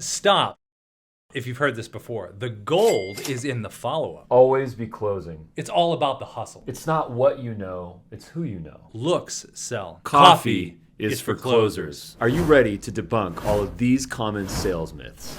Stop. If you've heard this before, the gold is in the follow-up. Always be closing. It's all about the hustle. It's not what you know, it's who you know. Looks sell. Coffee is for closers. Are you ready to debunk all of these common sales myths?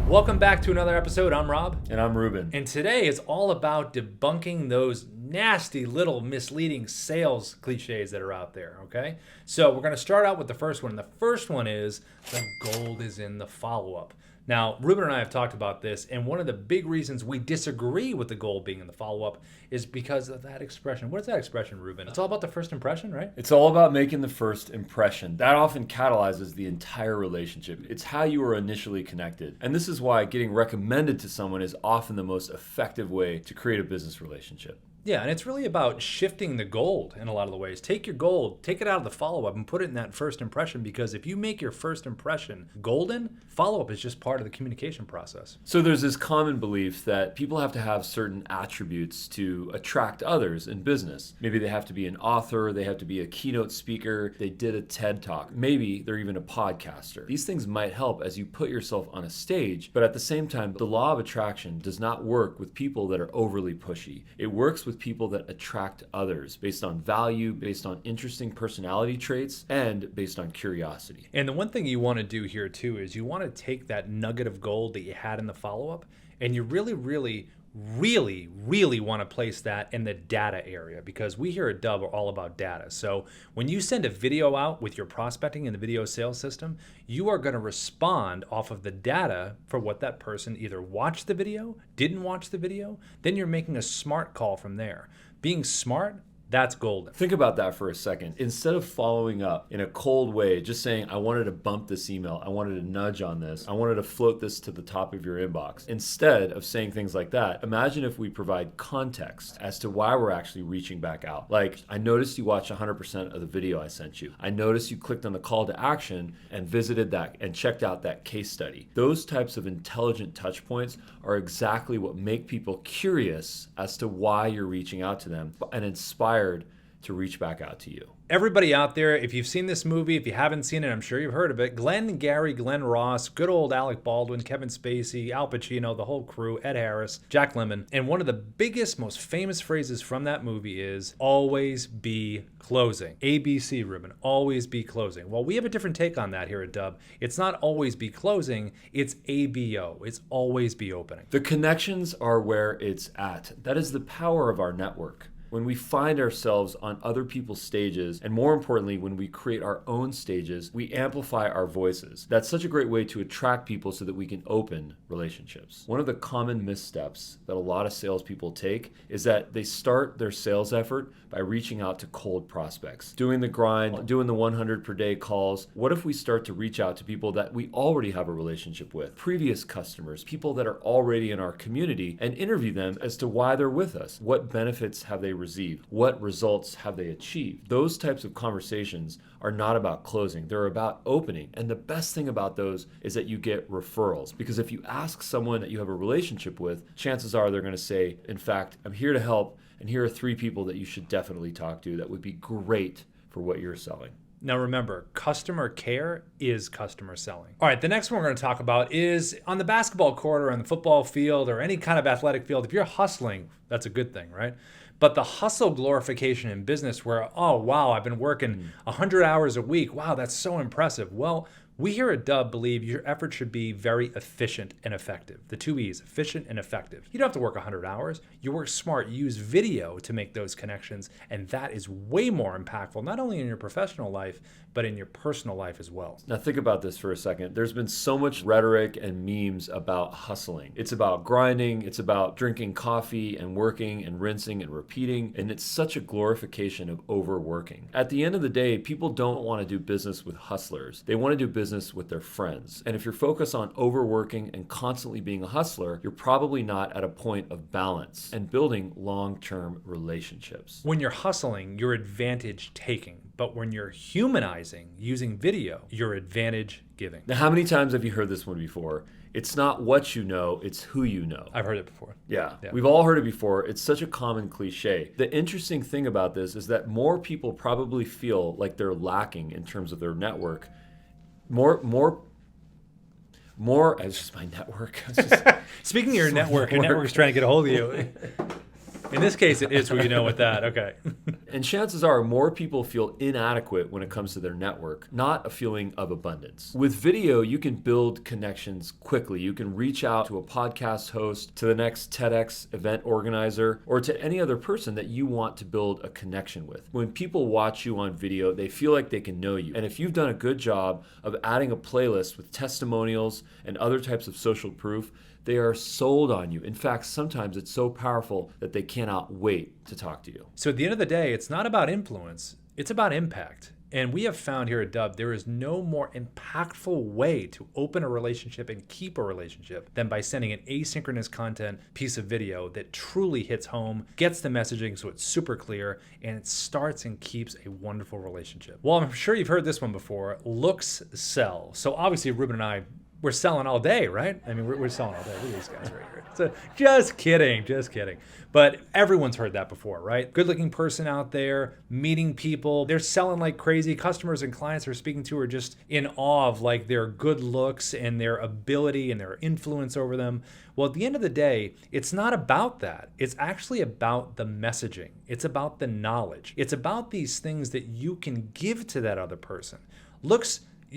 Welcome back to another episode. I'm Rob. And I'm Ruben. And today is all about debunking those nasty little misleading sales cliches that are out there, okay? So we're going to start out with the first one. The first one is the gold is in the follow-up. Now, Ruben and I have talked about this, and one of the big reasons we disagree with the gold being in the follow-up is because of that expression. What is that expression, Ruben? It's all about the first impression, right? It's all about making the first impression. That often catalyzes the entire relationship. It's how you were initially connected. And this is why getting recommended to someone is often the most effective way to create a business relationship. Yeah, and it's really about shifting the gold in a lot of the ways. Take your gold, take it out of the follow-up and put it in that first impression, because if you make your first impression golden, follow-up is just part of the communication process. So there's this common belief that people have to have certain attributes to attract others in business. Maybe they have to be an author, they have to be a keynote speaker, they did a TED Talk, maybe they're even a podcaster. These things might help as you put yourself on a stage, but at the same time, the law of attraction does not work with people that are overly pushy. It works with people that attract others based on value, based on interesting personality traits, and based on curiosity. And the one thing you want to do here too is you want to take that nugget of gold that you had in the follow-up, and you really want to place that in the data area, because we here at Dub are all about data. So when you send a video out with your prospecting in the video sales system, you are going to respond off of the data for what that person either watched the video, didn't watch the video. Then you're making a smart call from there. Being smart, that's golden. Think about that for a second. Instead of following up in a cold way, just saying, I wanted to bump this email, I wanted to nudge on this, I wanted to float this to the top of your inbox. Instead of saying things like that, imagine if we provide context as to why we're actually reaching back out. Like, I noticed you watched 100% of the video I sent you. I noticed you clicked on the call to action and visited that and checked out that case study. Those types of intelligent touch points are exactly what make people curious as to why you're reaching out to them and inspired to reach back out to you. Everybody out there, if you've seen this movie, if you haven't seen it, I'm sure you've heard of it. Glenn, Gary, Glenn Ross, good old Alec Baldwin, Kevin Spacey, Al Pacino, the whole crew, Ed Harris, Jack Lemmon. And one of the biggest, most famous phrases from that movie is, always be closing. ABC, Ruben, always be closing. Well, we have a different take on that here at Dub. It's not always be closing, it's ABO. It's always be opening. The connections are where it's at. That is the power of our network. When we find ourselves on other people's stages, and more importantly, when we create our own stages, we amplify our voices. That's such a great way to attract people so that we can open relationships. One of the common missteps that a lot of salespeople take is that they start their sales effort by reaching out to cold prospects, doing the grind, doing the 100 per day calls. What if we start to reach out to people that we already have a relationship with, previous customers, people that are already in our community, and interview them as to why they're with us? What benefits have they received? What results have they achieved? Those types of conversations are not about closing, they're about opening. And the best thing about those is that you get referrals, because if you ask someone that you have a relationship with, chances are they're going to say, in fact, I'm here to help, and here are 3 people that you should definitely talk to that would be great for what you're selling. Now remember, customer care is customer selling. All right, the next one we're going to talk about is on the basketball court or on the football field or any kind of athletic field. If you're hustling, that's a good thing, right? But the hustle glorification in business where, oh, wow, I've been working 100 hours a week. Wow, that's so impressive. Well, we here at Dub believe your effort should be very efficient and effective. The 2 E's, efficient and effective. You don't have to work 100 hours. You work smart. You use video to make those connections, and that is way more impactful, not only in your professional life, but in your personal life as well. Now think about this for a second. There's been so much rhetoric and memes about hustling. It's about grinding, it's about drinking coffee and working and rinsing and repeating, and it's such a glorification of overworking. At the end of the day, people don't want to do business with hustlers. They want to do business business with their friends. And if you're focused on overworking and constantly being a hustler, you're probably not at a point of balance and building long-term relationships. When you're hustling, you're advantage taking. But when you're humanizing using video, you're advantage giving. Now, how many times have you heard this one before? It's not what you know, it's who you know. I've heard it before. Yeah, we've all heard it before. It's such a common cliche. The interesting thing about this is that more people probably feel like they're lacking in terms of their network. More. It's just my network. Speaking of your network is trying to get a hold of you. In this case, it is who you know with that. Okay. And chances are more people feel inadequate when it comes to their network, not a feeling of abundance. With video, you can build connections quickly. You can reach out to a podcast host, to the next TEDx event organizer, or to any other person that you want to build a connection with. When people watch you on video, they feel like they can know you. And if you've done a good job of adding a playlist with testimonials and other types of social proof, they are sold on you. In fact, sometimes it's so powerful that they cannot wait to talk to you. So at the end of the day, it's not about influence, it's about impact. And we have found here at Dubb, there is no more impactful way to open a relationship and keep a relationship than by sending an asynchronous content piece of video that truly hits home, gets the messaging so it's super clear, and it starts and keeps a wonderful relationship. Well, I'm sure you've heard this one before, looks sell. So obviously Ruben and I, we're selling all day, right? I mean, we're selling all day. Look at these guys right here. So just kidding. But everyone's heard that before, right? Good-looking person out there, meeting people. They're selling like crazy. Customers and clients they're speaking to are just in awe of like their good looks and their ability and their influence over them. Well, at the end of the day, it's not about that. It's actually about the messaging. It's about the knowledge. It's about these things that you can give to that other person.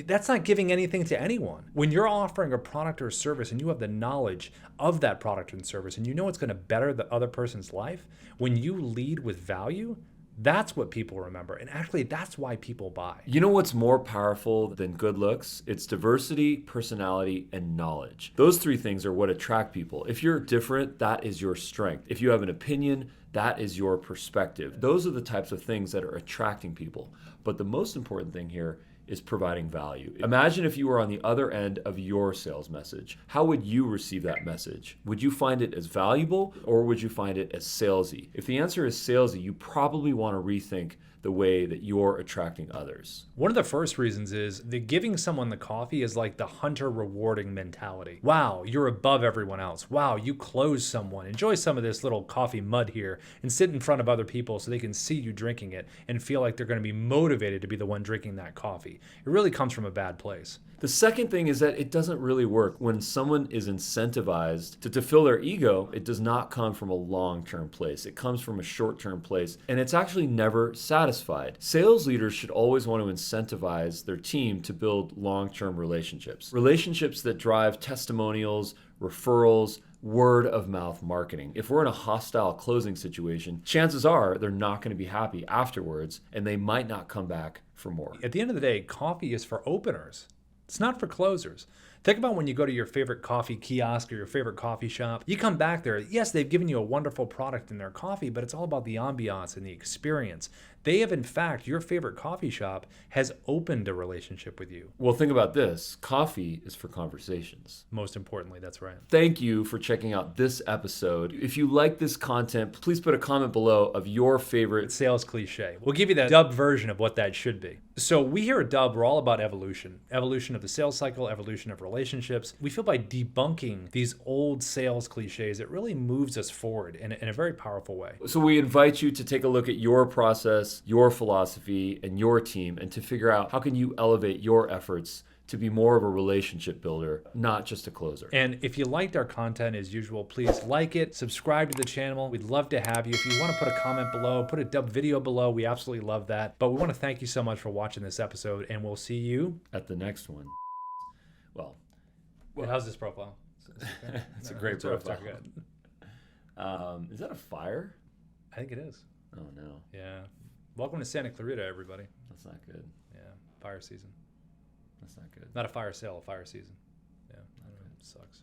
That's not giving anything to anyone. When you're offering a product or a service and you have the knowledge of that product and service and you know it's going to better the other person's life, when you lead with value, that's what people remember. And actually, that's why people buy. You know what's more powerful than good looks? It's diversity, personality, and knowledge. Those three things are what attract people. If you're different, that is your strength. If you have an opinion, that is your perspective. Those are the types of things that are attracting people. But the most important thing here is providing value. Imagine if you were on the other end of your sales message. How would you receive that message? Would you find it as valuable or would you find it as salesy? If the answer is salesy, you probably want to rethink the way that you're attracting others. One of the first reasons is that giving someone the coffee is like the hunter rewarding mentality. Wow, you're above everyone else. Wow, you closed someone. Enjoy some of this little coffee mud here and sit in front of other people so they can see you drinking it and feel like they're going to be motivated to be the one drinking that coffee. It really comes from a bad place. The second thing is that it doesn't really work. When someone is incentivized to fill their ego, it does not come from a long-term place. It comes from a short-term place, and it's actually never satisfied. Sales leaders should always want to incentivize their team to build long-term relationships. Relationships that drive testimonials, referrals, word of mouth marketing. If we're in a hostile closing situation, chances are they're not going to be happy afterwards, and they might not come back for more. At the end of the day, coffee is for openers. It's not for closers. Think about when you go to your favorite coffee kiosk or your favorite coffee shop. You come back there. Yes, they've given you a wonderful product in their coffee, but it's all about the ambiance and the experience. They have, in fact, your favorite coffee shop has opened a relationship with you. Well, think about this. Coffee is for conversations. Most importantly, that's right. Thank you for checking out this episode. If you like this content, please put a comment below of your favorite sales cliche. We'll give you the Dubb version of what that should be. So we here at Dubb, we're all about evolution. Evolution of the sales cycle, evolution of relationships. We feel by debunking these old sales cliches, it really moves us forward in a very powerful way. So we invite you to take a look at your process, your philosophy, and your team, and to figure out how can you elevate your efforts to be more of a relationship builder, not just a closer. And if you liked our content as usual, please like it, subscribe to the channel. We'd love to have you. If you want to put a comment below, put a Dubb video below, we absolutely love that. But we want to thank you so much for watching this episode, and we'll see you at the next one. Well, how's this profile? It's a great profile. Is that a fire? I think it is. Oh no. Yeah. Welcome to Santa Clarita, everybody. That's not good. Yeah, fire season. That's not good. Not a fire sale, a fire season. Yeah, I don't know. It sucks.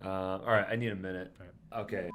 All right, I need a minute. All right. Okay.